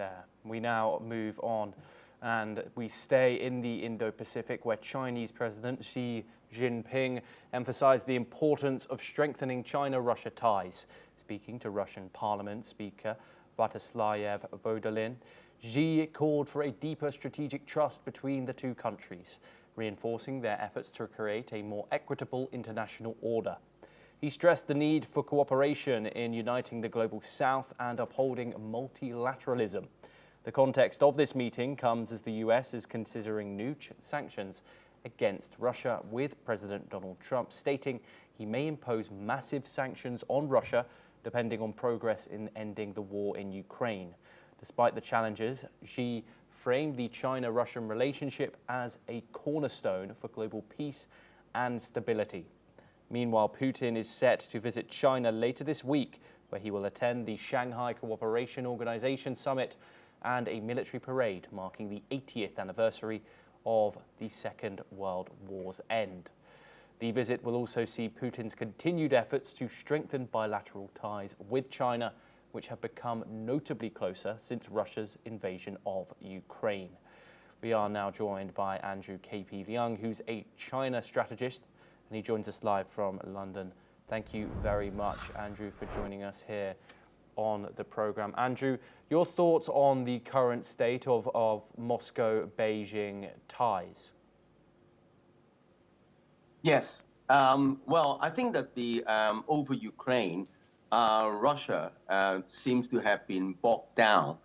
there. We now move on and we stay in the Indo-Pacific, where Chinese President Xi Jinping emphasized the importance of strengthening China-Russia ties. Speaking to Russian Parliament Speaker Vyacheslav Volodin, Xi called for a deeper strategic trust between the two countries, reinforcing their efforts to create a more equitable international order. He stressed the need for cooperation in uniting the global South and upholding multilateralism. The context of this meeting comes as the US is considering new sanctions against Russia, with President Donald Trump stating he may impose massive sanctions on Russia depending on progress in ending the war in Ukraine. Despite the challenges, Xi framed the China-Russian relationship as a cornerstone for global peace and stability. Meanwhile, Putin is set to visit China later this week, where he will attend the Shanghai Cooperation Organization summit and a military parade marking the 80th anniversary of the Second World War's end. The visit will also see Putin's continued efforts to strengthen bilateral ties with China, which have become notably closer since Russia's invasion of Ukraine. We are now joined by Andrew K.P. Leung, who's a China strategist, and he joins us live from London. Thank you very much, Andrew, for joining us here on the program. Andrew, your thoughts on the current state of Moscow-Beijing ties? Yes. Well, I think that over Ukraine, Russia seems to have been bogged down,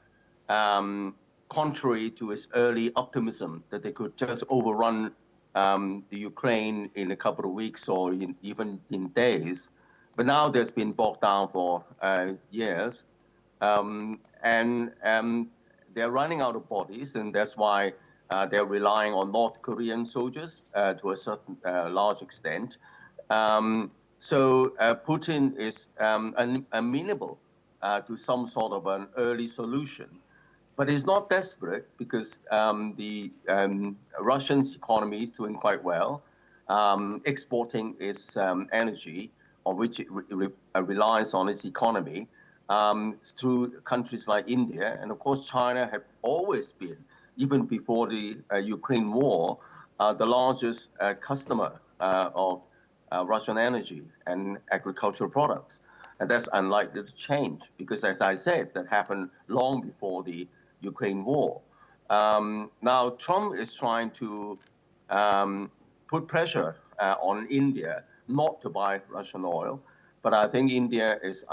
contrary to its early optimism that they could just overrun the Ukraine in a couple of weeks or even in days. But now there's been bogged down for years, and they're running out of bodies, and that's why they're relying on North Korean soldiers to a certain large extent. So Putin is amenable to some sort of an early solution, but he's not desperate because the Russian economy is doing quite well, exporting its energy, on which it relies on its economy, through countries like India. And of course, China had always been, even before the Ukraine war, the largest customer of Russian energy and agricultural products. And that's unlikely to change because, as I said, that happened long before the Ukraine war. Now, Trump is trying to put pressure on India not to buy Russian oil, but I think India is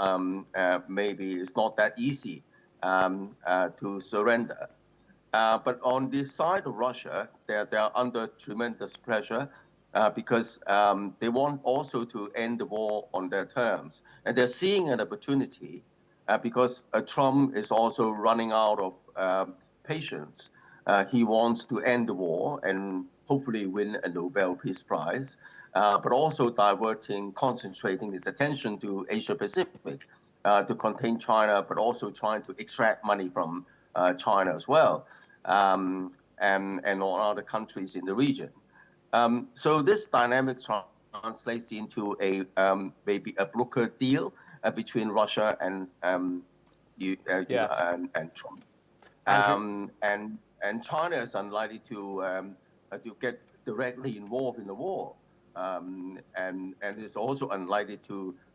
maybe it's not that easy to surrender. But on the side of Russia, they're under tremendous pressure because they want also to end the war on their terms. And they're seeing an opportunity because Trump is also running out of patience. He wants to end the war and hopefully win a Nobel Peace Prize, but also concentrating his attention to Asia Pacific to contain China, but also trying to extract money from China as well, and all other countries in the region. So this dynamic translates into maybe a broker deal between Russia and Trump. And China is unlikely to get directly involved in the war, and is also unlikely to